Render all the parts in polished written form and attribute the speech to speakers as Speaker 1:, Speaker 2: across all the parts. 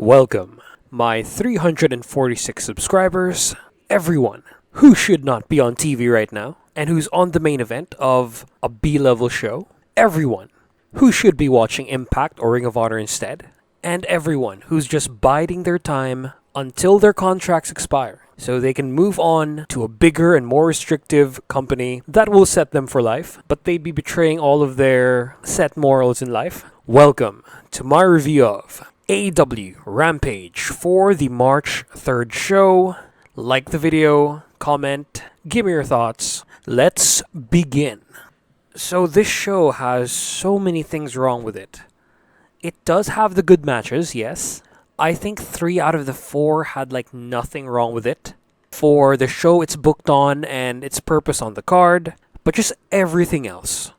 Speaker 1: Welcome, my 346 subscribers, everyone who should not be on TV right now, and who's on the main event of a B-level show, everyone who should be watching Impact or Ring of Honor instead, and everyone who's just biding their time until their contracts expire, so they can move on to a bigger and more restrictive company that will set them for life, but they'd be betraying all of their set morals in life. Welcome to my review of AEW Rampage for the March 3rd show. Like the video, comment, give me your thoughts. Let's begin. So this show has so many things wrong with it. It does have the good matches, yes. I think 3 out of the 4 had nothing wrong with it. For the show it's booked on and its purpose on the card, but just everything else.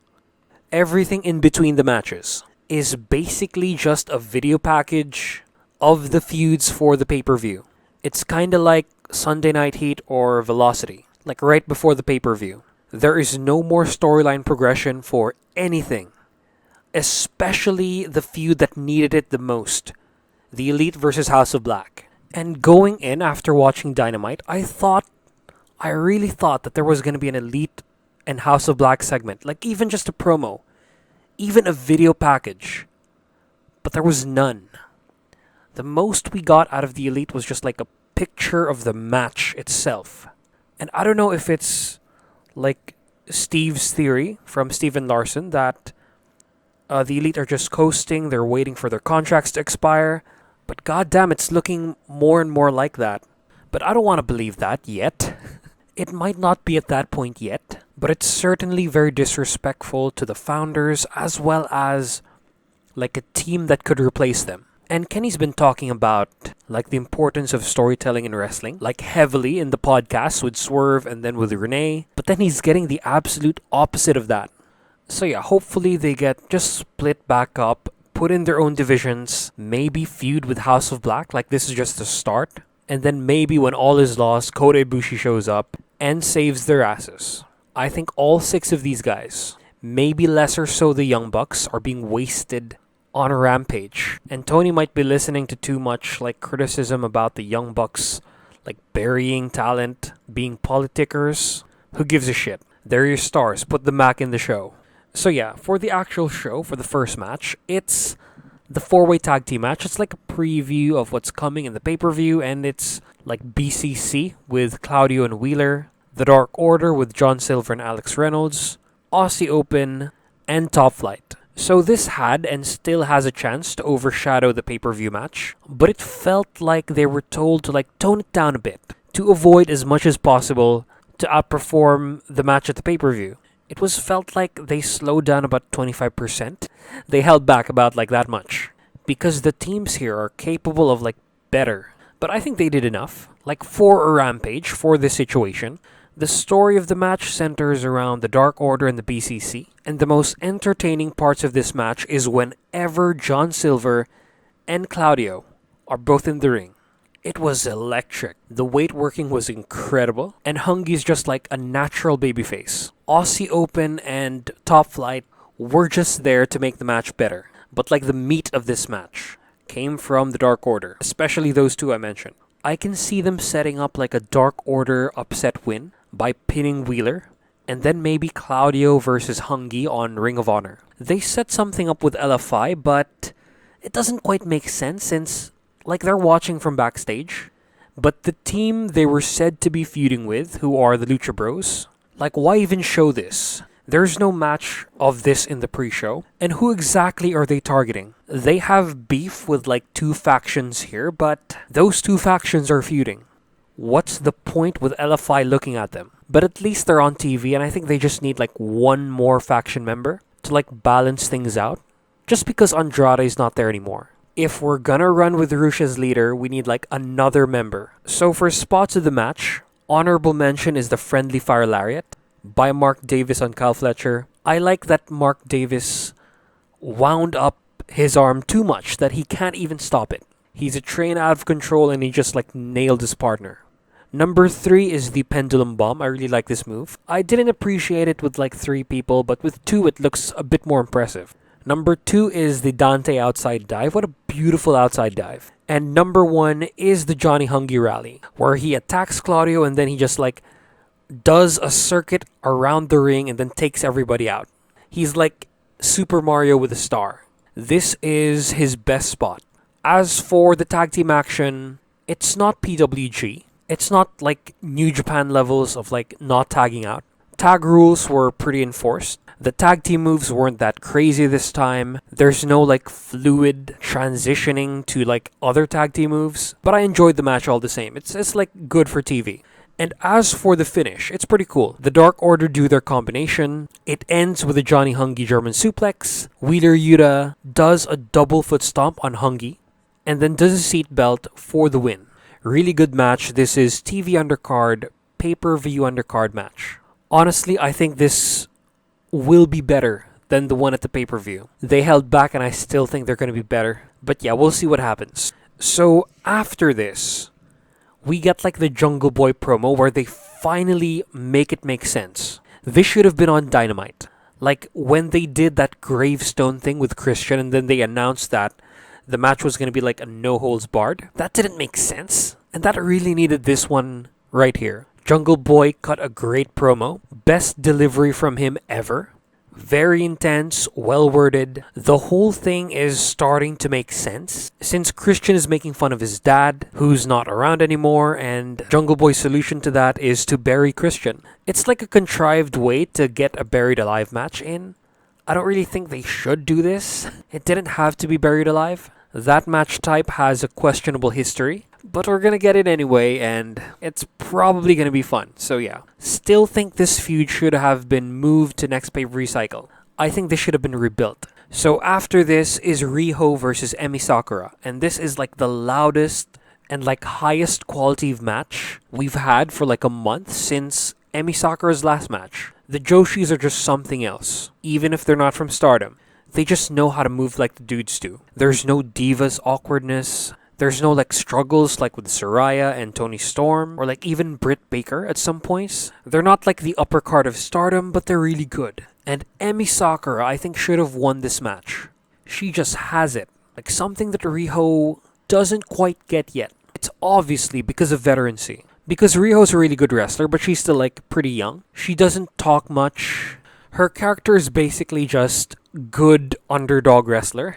Speaker 1: Everything in between the matches is basically just a video package of the feuds for the pay-per-view. It's kinda like Sunday Night Heat or Velocity, right before the pay-per-view. There is no more storyline progression for anything, especially the feud that needed it the most, the Elite versus House of Black. And going in after watching Dynamite, I really thought that there was going to be an Elite and House of Black segment, even just a promo, even a video package. But there was none. The most we got out of the Elite was just a picture of the match itself. And I don't know if it's Steve's theory from Steven Larson that the Elite are just coasting, they're waiting for their contracts to expire. But goddamn, it's looking more and more like that. But I don't want to believe that yet. It might not be at that point yet, but it's certainly very disrespectful to the founders as well as a team that could replace them. And Kenny's been talking about the importance of storytelling in wrestling, heavily in the podcast with Swerve and then with Renee, but then he's getting the absolute opposite of that. So yeah, hopefully they get just split back up, put in their own divisions, maybe feud with House of Black, this is just the start, and then maybe when all is lost, Kota Ibushi shows up and saves their asses. I think all 6 of these guys, maybe lesser so the Young Bucks, are being wasted on a Rampage. And Tony might be listening to too much criticism about the Young Bucks, burying talent, being politickers. Who gives a shit? They're your stars, put them back in the show. So yeah, for the actual show, for the first match, it's the 4-way tag team match. It's a preview of what's coming in the pay-per-view, and it's BCC with Claudio and Wheeler, The Dark Order with John Silver and Alex Reynolds, Aussie Open, and Top Flight. So this had and still has a chance to overshadow the pay-per-view match, but it felt like they were told to tone it down a bit, to avoid as much as possible to outperform the match at the pay-per-view. It was felt like they slowed down about 25%. They held back about that much. Because the teams here are capable of better. But I think they did enough. For a Rampage, for this situation. The story of the match centers around the Dark Order and the BCC. And the most entertaining parts of this match is whenever John Silver and Claudio are both in the ring. It was electric. The weight working was incredible. And Hungy's just a natural babyface. Aussie Open and Top Flight were just there to make the match better. But the meat of this match came from the Dark Order. Especially those 2 I mentioned. I can see them setting up a Dark Order upset win by pinning Wheeler. And then maybe Claudio versus Hungy on Ring of Honor. They set something up with LFI, but it doesn't quite make sense since they're watching from backstage. But the team they were said to be feuding with, who are the Lucha Bros, why even show this? There's no match of this in the pre-show. And who exactly are they targeting? They have beef with 2 factions here, but those 2 factions are feuding. What's the point with LFI looking at them? But at least they're on TV, and I think they just need 1 more faction member to balance things out. Just because Andrade is not there anymore. If we're gonna run with Rush as leader, we need another member. So for spots of the match, honorable mention is the Friendly Fire Lariat by Mark Davis on Kyle Fletcher. I like that Mark Davis wound up his arm too much that he can't even stop it. He's a train out of control and he just nailed his partner. Number 3 is the Pendulum Bomb. I really like this move. I didn't appreciate it with 3 people, but with 2 it looks a bit more impressive. Number 2 is the Dante outside dive. What a beautiful outside dive. And number 1 is the Johnny Hungy rally, where he attacks Claudio and then he just like does a circuit around the ring and then takes everybody out. He's like Super Mario with a star. This is his best spot. As for the tag team action, it's not PWG. It's not like New Japan levels of like not tagging out. Tag rules were pretty enforced. The tag team moves weren't that crazy this time. There's no like fluid transitioning to like other tag team moves, but I enjoyed the match all the same. It's like good for TV. And as for the finish, it's pretty cool. The Dark Order do their combination. It ends with a Johnny Hungy German suplex. Wheeler Yuta does a double foot stomp on Hungy, and then does a seat belt for the win. Really good match. This is TV undercard, pay-per-view undercard match. Honestly, I think this will be better than the one at the pay-per-view. They held back and I still think they're going to be better. But yeah, we'll see what happens. So after this, we get like the Jungle Boy promo where they finally make it make sense. This should have been on Dynamite. Like when they did that gravestone thing with Christian and then they announced that the match was going to be like a no holds barred. That didn't make sense. And that really needed this one right here. Jungle Boy cut a great promo. Best delivery from him ever. Very intense, well worded. The whole thing is starting to make sense since Christian is making fun of his dad, who's not around anymore, and Jungle Boy's solution to that is to bury Christian. It's like a contrived way to get a buried alive match in. I don't really think they should do this. It didn't have to be buried alive. That match type has a questionable history, but we're gonna get it anyway, and it's probably gonna be fun. So yeah, still think this feud should have been moved to next pay-per-view cycle. I think this should have been rebuilt. So after this is Riho versus Emi Sakura, and this is like the loudest and like highest quality match we've had for like a month since Emi Sakura's last match. The Joshis are just something else, even if they're not from Stardom. They just know how to move like the dudes do. There's no divas awkwardness. There's no like struggles like with Saraya and Toni Storm or like even Britt Baker at some points. They're not like the upper card of Stardom, but they're really good. And Emi Sakura, I think, should have won this match. She just has it. Like something that Riho doesn't quite get yet. It's obviously because of veterancy. Because Riho's a really good wrestler, but she's still like pretty young. She doesn't talk much. Her character is basically just good underdog wrestler.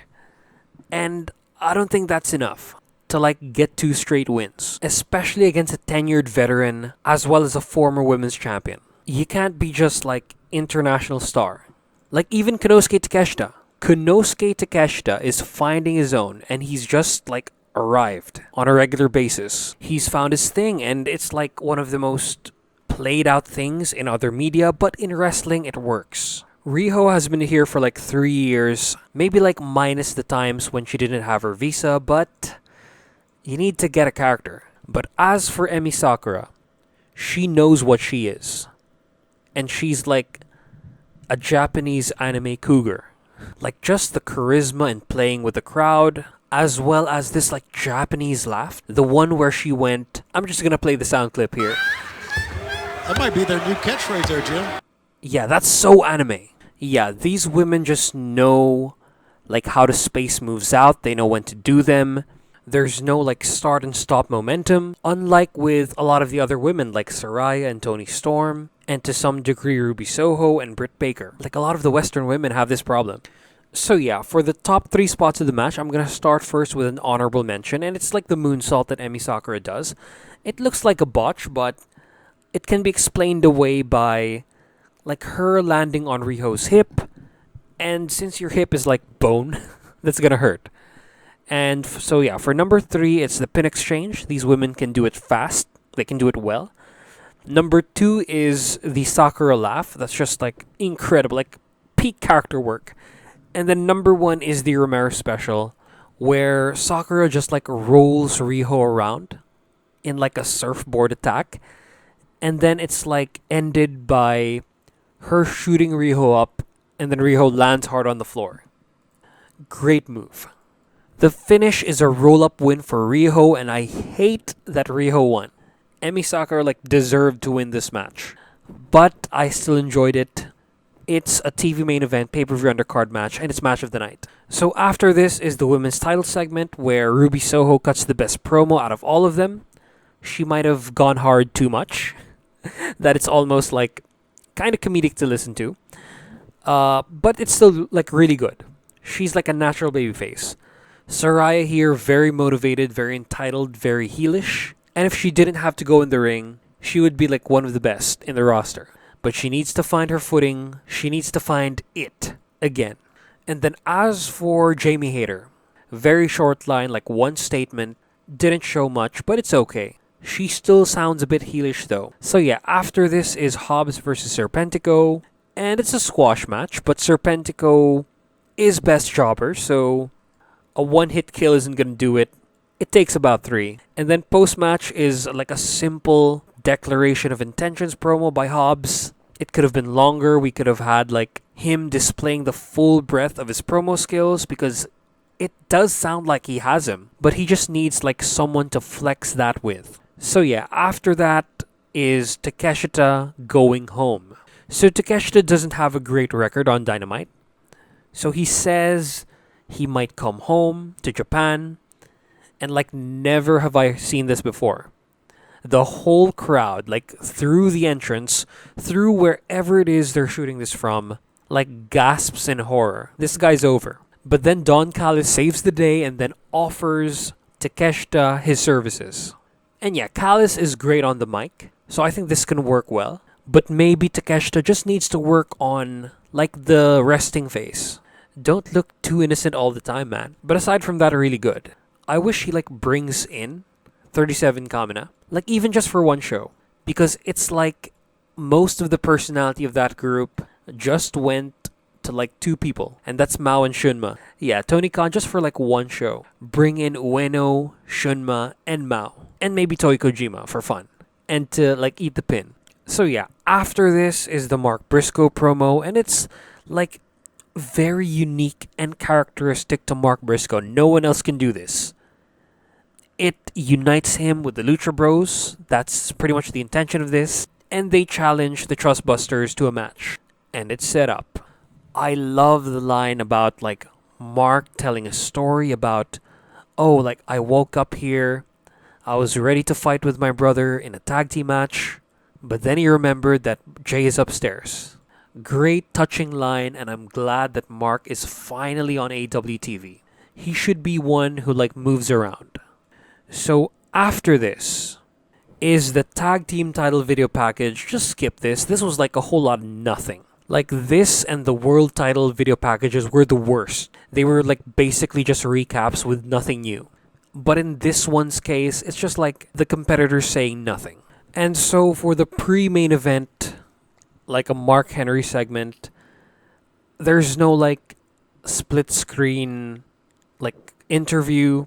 Speaker 1: And I don't think that's enough to like get 2 straight wins, especially against a tenured veteran as well as a former women's champion. You can't be just like international star. Like even Konosuke Takeshita. Konosuke Takeshita is finding his own and he's just like arrived on a regular basis. He's found his thing and it's like one of the most played out things in other media, but in wrestling it works. Riho has been here for like 3 years, maybe like minus the times when she didn't have her visa, but you need to get a character. But as for Emi Sakura, she knows what she is. And she's like a Japanese anime cougar. Like just the charisma and playing with the crowd, as well as this like Japanese laugh. The one where she went, I'm just gonna play the sound clip here.
Speaker 2: That might be their new catchphrase there, Jim.
Speaker 1: Yeah, that's so anime. Yeah, these women just know like how to space moves out. They know when to do them. There's no like start and stop momentum, unlike with a lot of the other women like Saraya and Toni Storm, and to some degree Ruby Soho and Britt Baker. Like a lot of the Western women have this problem. So yeah, for the top 3 spots of the match, I'm gonna start first with an honorable mention, and it's like the moonsault that Emi Sakura does. It looks like a botch, but it can be explained away by like her landing on Riho's hip, and since your hip is like bone, that's gonna hurt. And so yeah, for number 3, it's the pin exchange. These women can do it fast. They can do it well. Number 2 is the Sakura laugh. That's just like incredible, like peak character work. And then number 1 is the Romero special, where Sakura just like rolls Riho around in like a surfboard attack. And then it's like ended by her shooting Riho up, and then Riho lands hard on the floor. Great move. The finish is a roll-up win for Riho, and I hate that Riho won. Emi Sakura like deserved to win this match, but I still enjoyed it. It's a TV main event, pay-per-view undercard match, and it's match of the night. So after this is the women's title segment where Ruby Soho cuts the best promo out of all of them. She might have gone hard too much. That it's almost like kind of comedic to listen to. But it's still like really good. She's like a natural babyface. Saraya here, very motivated, very entitled, very heelish. And if she didn't have to go in the ring, she would be like one of the best in the roster. But she needs to find her footing. She needs to find it again. And then as for Jamie Hayter, very short line, like one statement, didn't show much, but it's okay. She still sounds a bit heelish though. So yeah, after this is Hobbs versus Serpentico, and it's a squash match, but Serpentico is best jobber, so a one-hit kill isn't gonna do it. It takes about 3. And then post-match is like a simple declaration of intentions promo by Hobbs. It could have been longer. We could have had like him displaying the full breadth of his promo skills because it does sound like he has him, but he just needs like someone to flex that with. So yeah, after that is Takeshita going home. So Takeshita doesn't have a great record on Dynamite. So he says he might come home to Japan, and like never have I seen this before. The whole crowd, like through the entrance, through wherever it is they're shooting this from, like gasps in horror. This guy's over. But then Don Callis saves the day and then offers Takeshita his services. And yeah, Callis is great on the mic, so I think this can work well. But maybe Takeshita just needs to work on like the resting face. Don't look too innocent all the time, man. But aside from that, really good. I wish he like brings in 37 Kamina, like even just for one show, because it's like most of the personality of that group just went to like 2 people, and that's Mao and Shunma. Yeah, Tony Khan just for like one show. Bring in Ueno, Shunma, and Mao, and maybe Toy Kojima for fun, and to like eat the pin. So yeah, after this is the Mark Briscoe promo, and it's like very unique and characteristic to Mark Briscoe. No one else can do this. It unites him with the Lucha Bros. That's pretty much the intention of this. And they challenge the Trustbusters to a match. And it's set up. I love the line about like Mark telling a story about, oh, like I woke up here. I was ready to fight with my brother in a tag team match. But then he remembered that Jay is upstairs. Great touching line, and I'm glad that Mark is finally on AEW TV. He should be one who like moves around. So after this is the tag team title video package. Just skip this. This was like a whole lot of nothing. Like this and the world title video packages were the worst. They were like basically just recaps with nothing new. But in this one's case, it's just like the competitors saying nothing. And so for the pre-main event, like a Mark Henry segment, there's no like split screen like interview.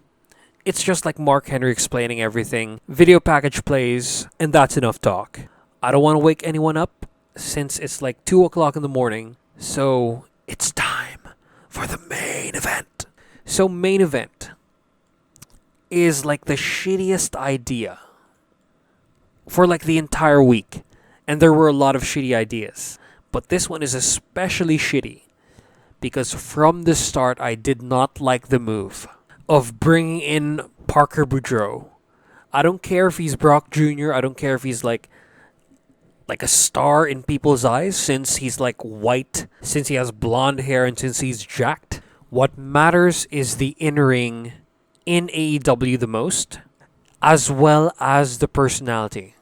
Speaker 1: It's just like Mark Henry explaining everything. Video package plays, and that's enough talk. I don't want to wake anyone up since it's like 2 o'clock in the morning. So it's time for the main event. So main event is like the shittiest idea for like the entire week. And there were a lot of shitty ideas. But this one is especially shitty because from the start I did not like the move of bringing in Parker Boudreaux. I don't care if he's Brock Jr. I don't care if he's like a star in people's eyes since he's like white, since he has blonde hair, and since he's jacked. What matters is the in-ring in AEW the most, as well as the personality.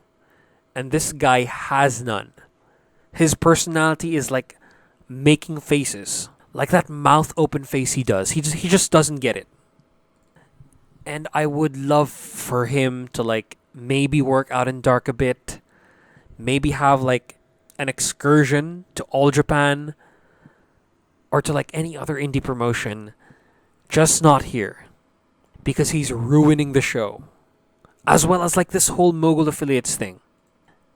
Speaker 1: And this guy has none. His personality is like making faces. Like that mouth open face he does. He just doesn't get it. And I would love for him to like maybe work out in dark a bit. Maybe have like an excursion to All Japan. Or to like any other indie promotion. Just not here. Because he's ruining the show. As well as like this whole Mogul Affiliates thing.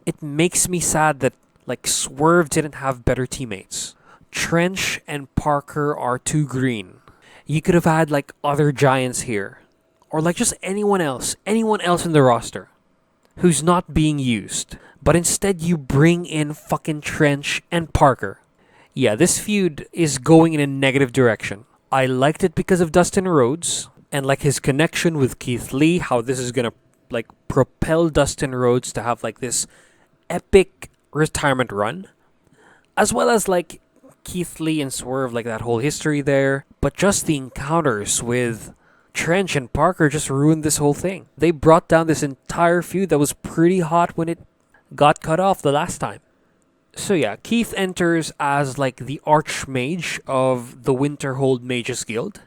Speaker 1: It makes me sad that like Swerve didn't have better teammates. Trench and Parker are too green. You could have had like other giants here. Or like just anyone else in the roster who's not being used. But instead you bring in fucking Trench and Parker. Yeah, this feud is going in a negative direction. I liked it because of Dustin Rhodes and like his connection with Keith Lee, how this is gonna like propel Dustin Rhodes to have like this epic retirement run, as well as like Keith Lee and Swerve, like that whole history there. But just the encounters with Trench and Parker just ruined this whole thing. They brought down this entire feud that was pretty hot when it got cut off the last time. So yeah, Keith enters as like the Archmage of the Winterhold Mages Guild,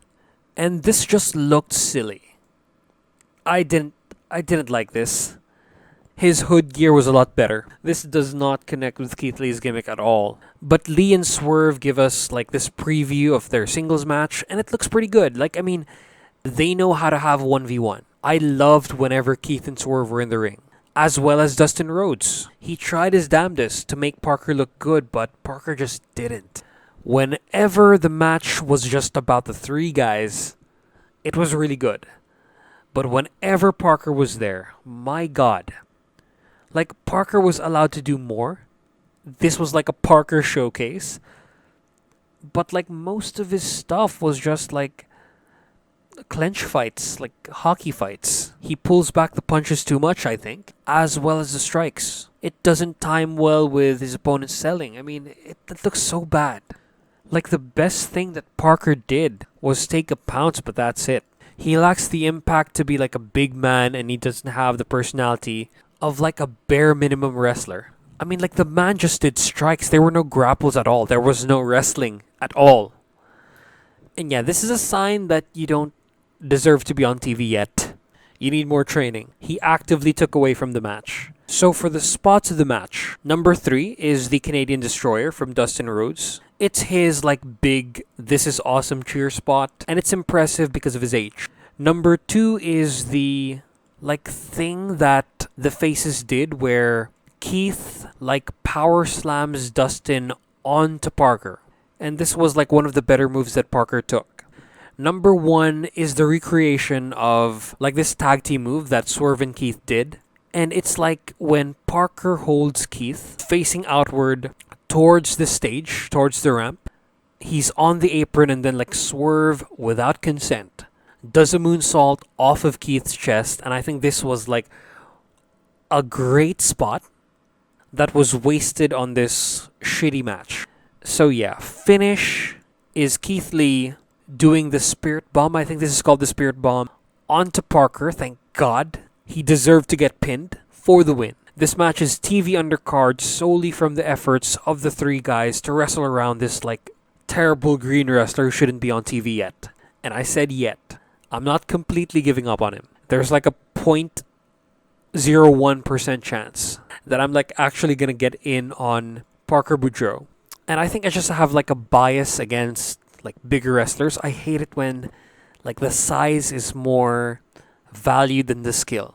Speaker 1: and this just looked silly. I didn't like this. His hood gear was a lot better. This does not connect with Keith Lee's gimmick at all. But Lee and Swerve give us like this preview of their singles match, and it looks pretty good. Like, I mean, they know how to have 1v1. I loved whenever Keith and Swerve were in the ring, as well as Dustin Rhodes. He tried his damnedest to make Parker look good, but Parker just didn't. Whenever the match was just about the three guys, it was really good. But whenever Parker was there, my God. Like, Parker was allowed to do more. This was like a Parker showcase. But like most of his stuff was just like clinch fights, like hockey fights. He pulls back the punches too much, I think, as well as the strikes. It doesn't time well with his opponent's selling. I mean, it looks so bad. Like, the best thing that Parker did was take a pounce, but that's it. He lacks the impact to be like a big man, and he doesn't have the personality of like a bare minimum wrestler. I mean, like, the man just did strikes. There were no grapples at all. There was no wrestling at all. And yeah, this is a sign that you don't deserve to be on TV yet. You need more training. He actively took away from the match. So for the spots of the match, number 3 is the Canadian Destroyer from Dustin Rhodes. It's his like big "this is awesome" cheer spot, and it's impressive because of his age. Number 2 is the like thing that the Faces did where Keith like power slams Dustin onto Parker. And this was like one of the better moves that Parker took. Number 1 is the recreation of like this tag team move that Swerve and Keith did. And it's like when Parker holds Keith facing outward towards the stage, towards the ramp. He's on the apron, and then like Swerve, without consent, does a moonsault off of Keith's chest. And I think this was like a great spot that was wasted on this shitty match. So yeah, finish is Keith Lee doing the Spirit Bomb. I think this is called the Spirit Bomb onto Parker. Thank God. He deserved to get pinned for the win. This match is TV undercard solely from the efforts of the three guys to wrestle around this like terrible green wrestler who shouldn't be on TV yet. And I said yet. I'm not completely giving up on him. There's like a 0.01% chance that I'm like actually gonna get in on Parker Boudreaux. And I think I just have like a bias against like bigger wrestlers. I hate it when like the size is more valued than the skill.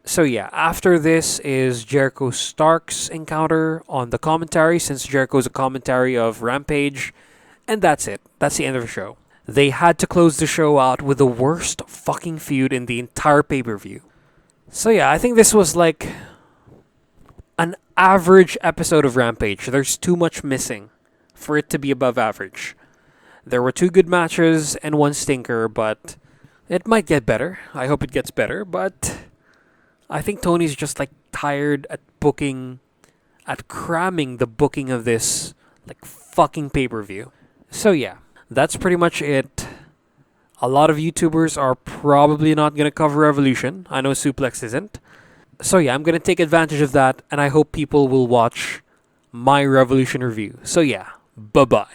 Speaker 1: So yeah, after this is Jericho Stark's encounter on the commentary, since Jericho's a commentary of Rampage. And that's it. That's the end of the show. They had to close the show out with the worst fucking feud in the entire pay-per-view. So yeah, I think this was like an average episode of Rampage. There's too much missing for it to be above average. There were 2 good matches and 1 stinker, but it might get better. I hope it gets better, but I think Tony's just like tired at cramming the booking of this like fucking pay-per-view. So yeah, that's pretty much it. A lot of YouTubers are probably not going to cover Revolution. I know Suplex isn't. So yeah, I'm going to take advantage of that, and I hope people will watch my Revolution review. So yeah, bye-bye.